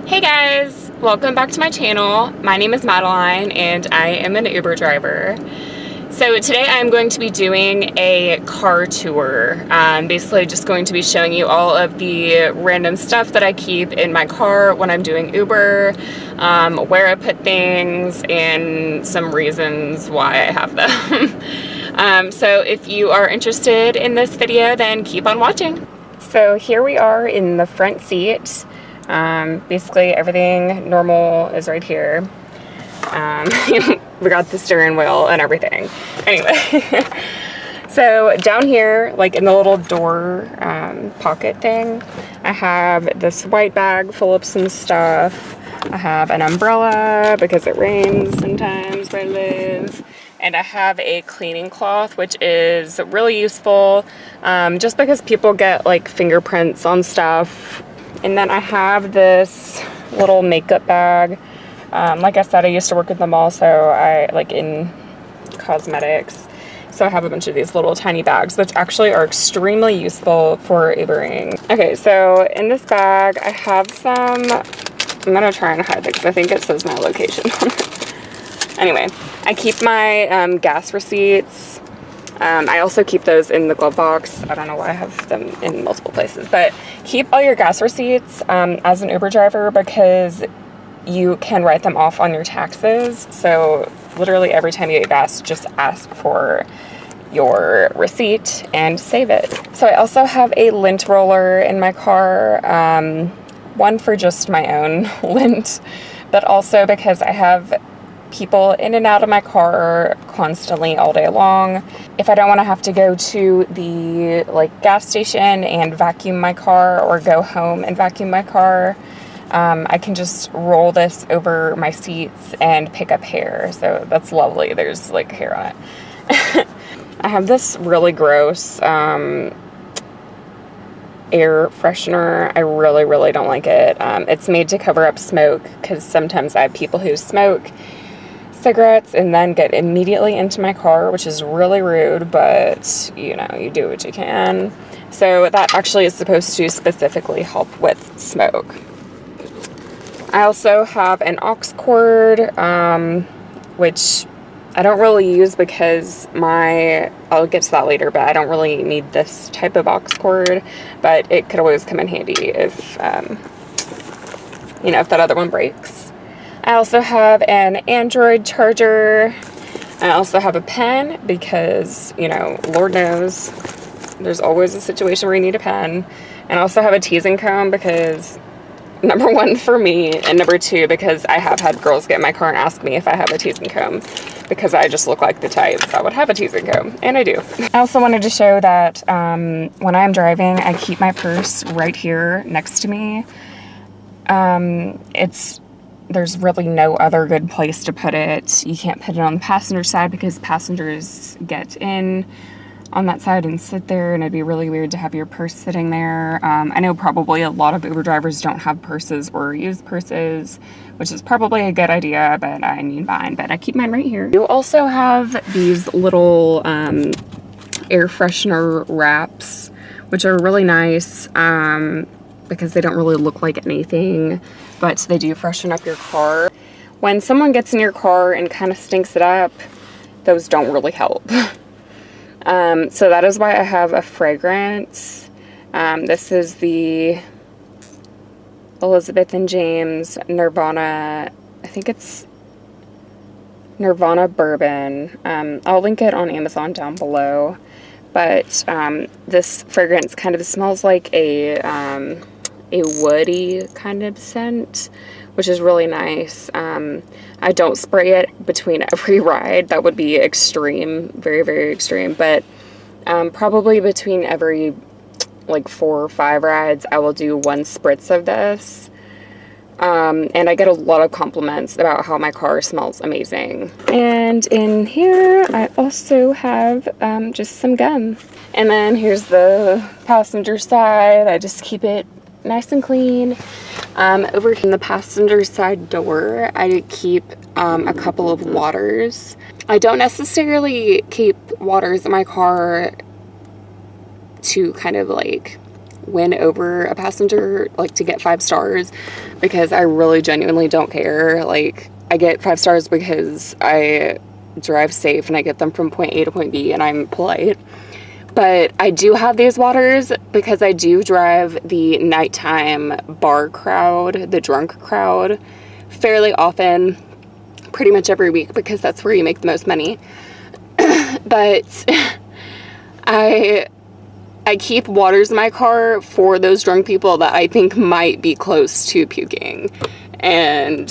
Hey guys, welcome back to my channel. My name is Madeline and I am an Uber driver. So today I'm going to be doing a car tour. Basically just going to be showing you all of the random stuff that I keep in my car when I'm doing Uber, where I put things, and some reasons why I have them. So if you are interested in this video, then keep on watching. So here we are in the front seat. Basically everything normal is right here. We got the steering wheel and everything. Anyway, so down here, like in the little door pocket thing, I have this white bag full of some stuff. I have an umbrella because it rains sometimes where I live. And I have a cleaning cloth, which is really useful just because people get like fingerprints on stuff. And then I have this little makeup bag. Like I said, I used to work at the mall, so I like in cosmetics. So I have a bunch of these little tiny bags, which actually are extremely useful for Ubering. Okay, so in this bag, I have some, I'm gonna try and hide it because I think it says my location on it. Anyway, I keep my gas receipts. I also keep those in the glove box. I don't know why I have them in multiple places, but keep all your gas receipts as an Uber driver because you can write them off on your taxes. So literally every time you get gas, just ask for your receipt and save it. So I also have a lint roller in my car, one for just my own lint, but also because I have people in and out of my car constantly all day long. If I don't want to have to go to the like gas station and vacuum my car or go home and vacuum my car, I can just roll this over my seats and pick up hair. So that's lovely. There's like hair on it. I have this really gross air freshener. I really don't like it. It's made to cover up smoke because sometimes I have people who smoke cigarettes and then get immediately into my car, which is really rude, but you know, you do what you can. So that actually is supposed to specifically help with smoke. I also have an aux cord, which I don't really use because I'll get to that later, but I don't really need this type of aux cord, but it could always come in handy if, you know, if that other one breaks. I also have an Android charger. I also have a pen because, you know, Lord knows there's always a situation where you need a pen. And I also have a teasing comb because, number one, for me, and number two, because I have had girls get in my car and ask me if I have a teasing comb because I just look like the type that would have a teasing comb, and I do. I also wanted to show that when I'm driving, I keep my purse right here next to me. There's really no other good place to put it. You can't put it on the passenger side because passengers get in on that side and sit there, and it'd be really weird to have your purse sitting there. I know probably a lot of Uber drivers don't have purses or use purses, which is probably a good idea, but I need mine, but I keep mine right here. You also have these little air freshener wraps, which are really nice because they don't really look like anything, but they do freshen up your car. When someone gets in your car and kind of stinks it up, those don't really help. So that is why I have a fragrance. This is the Elizabeth and James Nirvana, I think it's Nirvana Bourbon. I'll link it on Amazon down below. But this fragrance kind of smells like a woody kind of scent, which is really nice. I don't spray it between every ride. That would be extreme, very extreme. But probably between every like 4 or 5 rides, I will do 1 spritz of this. And I get a lot of compliments about how my car smells amazing. And in here, I also have just some gum. And then here's the passenger side. I just keep it nice and clean. Over in the passenger side door, I keep a couple of waters. I don't necessarily keep waters in my car to kind of like win over a passenger, like to get 5 stars, because I really genuinely don't care. Like, I get 5 stars because I drive safe and I get them from point A to point B and I'm polite. But I do have these waters because I do drive the nighttime bar crowd, the drunk crowd, fairly often, pretty much every week, because that's where you make the most money. But I keep waters in my car for those drunk people that I think might be close to puking. And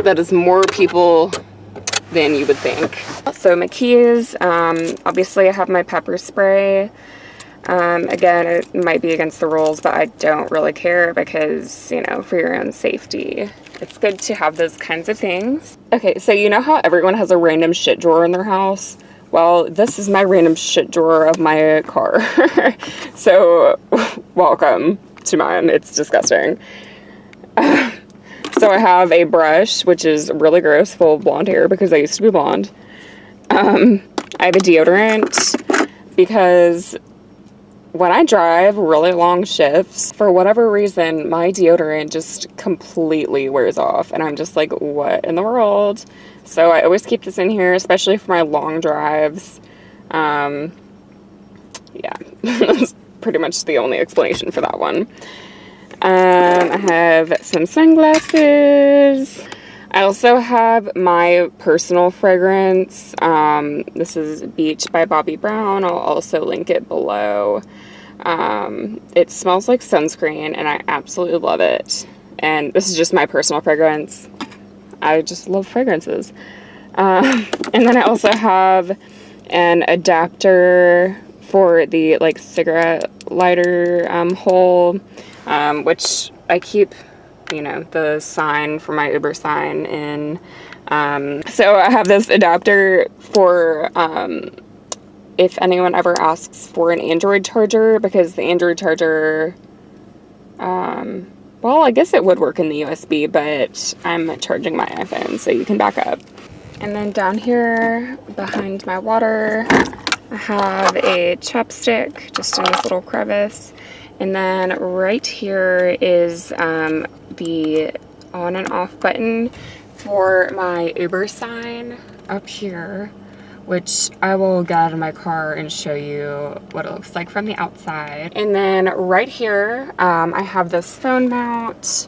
that is more people than you would think. So my keys, obviously I have my pepper spray. Again, it might be against the rules, but I don't really care because, you know, for your own safety, it's good to have those kinds of things. Okay, so you know how everyone has a random shit drawer in their house? Well, this is my random shit drawer of my car. So, welcome to mine. It's disgusting. So I have a brush, which is really gross, full of blonde hair because I used to be blonde. I have a deodorant because when I drive really long shifts, for whatever reason, my deodorant just completely wears off. And I'm just like, what in the world? So I always keep this in here, especially for my long drives. Yeah, that's pretty much the only explanation for that one. I have some sunglasses. I also have my personal fragrance. This is Beach by Bobbi Brown. I'll also link it below. It smells like sunscreen and I absolutely love it. And this is just my personal fragrance. I just love fragrances. And then I also have an adapter for the like cigarette lighter hole, which I keep, you know, the sign for my Uber sign in. So I have this adapter for if anyone ever asks for an Android charger, because the Android charger, well, I guess it would work in the USB, but I'm charging my iPhone, so you can back up. And then down here behind my water, I have a chapstick just in this little crevice. And then right here is the on and off button for my Uber sign up here, which I will get out of my car and show you what it looks like from the outside. And then right here, I have this phone mount.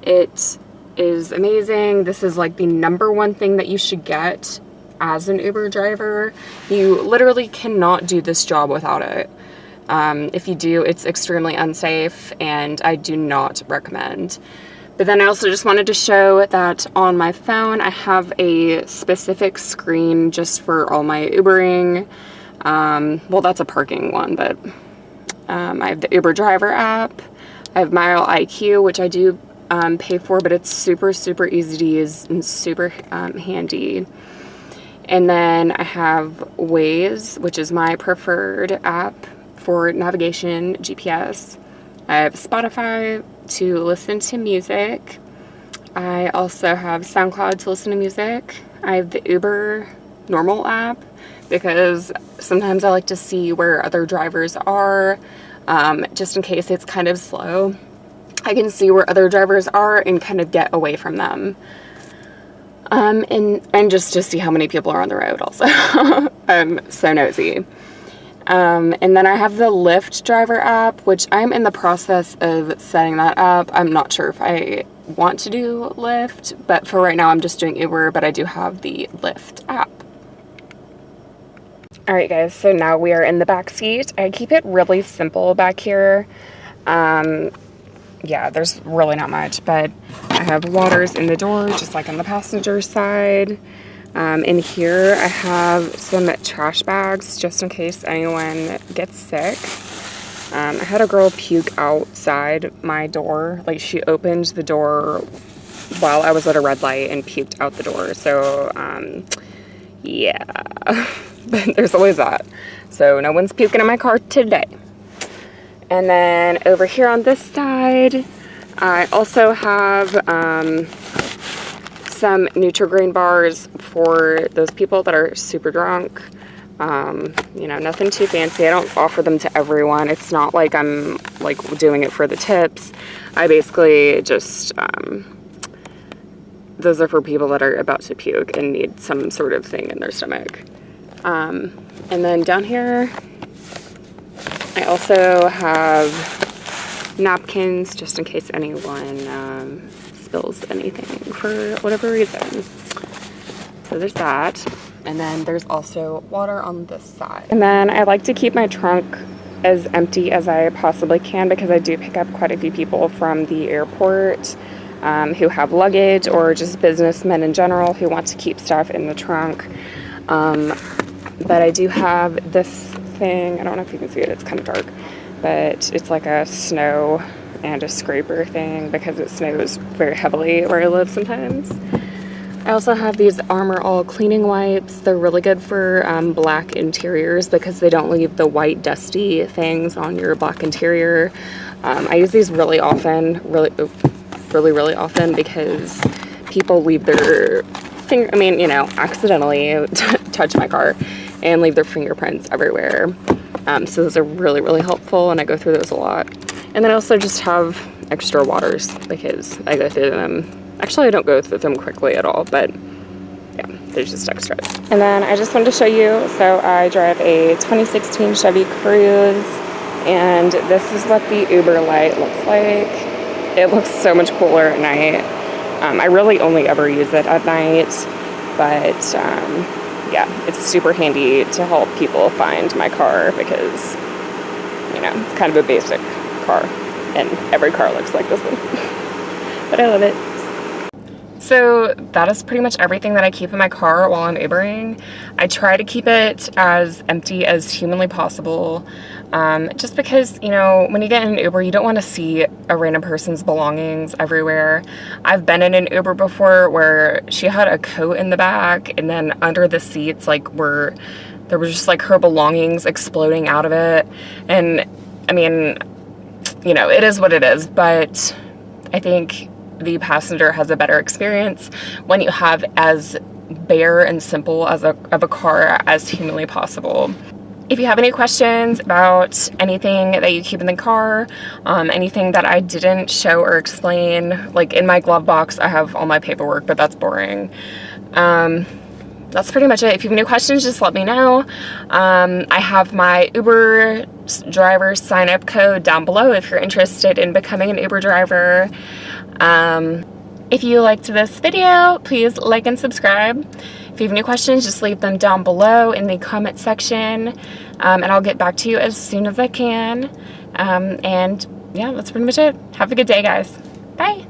It is amazing. This is like the #1 thing that you should get as an Uber driver. You literally cannot do this job without it. If you do, it's extremely unsafe and I do not recommend. But then I also just wanted to show that on my phone, I have a specific screen just for all my Ubering. Well, that's a parking one, but I have the Uber driver app. I have Mile IQ, which I do pay for, but it's super, super easy to use and super handy. And then I have Waze, which is my preferred app for navigation, GPS. I have Spotify to listen to music. I also have SoundCloud to listen to music. I have the Uber normal app because sometimes I like to see where other drivers are, just in case it's kind of slow. I can see where other drivers are and kind of get away from them. And just to see how many people are on the road also. I'm so nosy. And then I have the Lyft driver app, which I'm in the process of setting that up. I'm not sure if I want to do Lyft, but for right now I'm just doing Uber, but I do have the Lyft app. Alright guys, so now we are in the back seat. I keep it really simple back here. Yeah, there's really not much, but I have waters in the door, just like on the passenger side. In here, I have some trash bags, just in case anyone gets sick. I had a girl puke outside my door. Like, she opened the door while I was at a red light and puked out the door. So, yeah. But there's always that. So, no one's puking in my car today. And then over here on this side, I also have some Nutri-Grain bars for those people that are super drunk. You know, nothing too fancy. I don't offer them to everyone. It's not like I'm like doing it for the tips. I basically just, those are for people that are about to puke and need some sort of thing in their stomach. And then down here, I also have napkins just in case anyone spills anything for whatever reason. So there's that. And then there's also water on this side. And then I like to keep my trunk as empty as I possibly can because I do pick up quite a few people from the airport who have luggage, or just businessmen in general who want to keep stuff in the trunk. But I do have this thing, I don't know if you can see it, it's kind of dark, but it's like a snow and a scraper thing because it snows very heavily where I live sometimes. I also have these Armor All cleaning wipes. They're really good for black interiors because they don't leave the white dusty things on your black interior. I use these really often, really often, because people leave their accidentally touch my car and leave their fingerprints everywhere. So those are really helpful, and I go through those a lot. And then I also just have extra waters because I go through them. Actually, I don't go through them quickly at all, but yeah, there's just extras. And then I just wanted to show you, so I drive a 2016 Chevy Cruze, and this is what the Uber light looks like. It looks so much cooler at night. I really only ever use it at night, but yeah, it's super handy to help people find my car because, you know, it's kind of a basic car, and every car looks like this one. But I love it. So that is pretty much everything that I keep in my car while I'm Ubering. I try to keep it as empty as humanly possible, just because, you know, when you get in an Uber, you don't want to see a random person's belongings everywhere. I've been in an Uber before where she had a coat in the back, and then under the seats, like, there was just like her belongings exploding out of it. And I mean, you know, it is what it is, but I think the passenger has a better experience when you have as bare and simple of a car as humanly possible. If you have any questions about anything that you keep in the car, anything that I didn't show or explain, like in my glove box, I have all my paperwork, but that's boring. That's pretty much it. If you have any questions, just let me know. I have my Uber driver sign up code down below if you're interested in becoming an Uber driver. If you liked this video, please like and subscribe. If you have any questions, just leave them down below in the comment section, and I'll get back to you as soon as I can. And yeah, that's pretty much it. Have a good day, guys. Bye.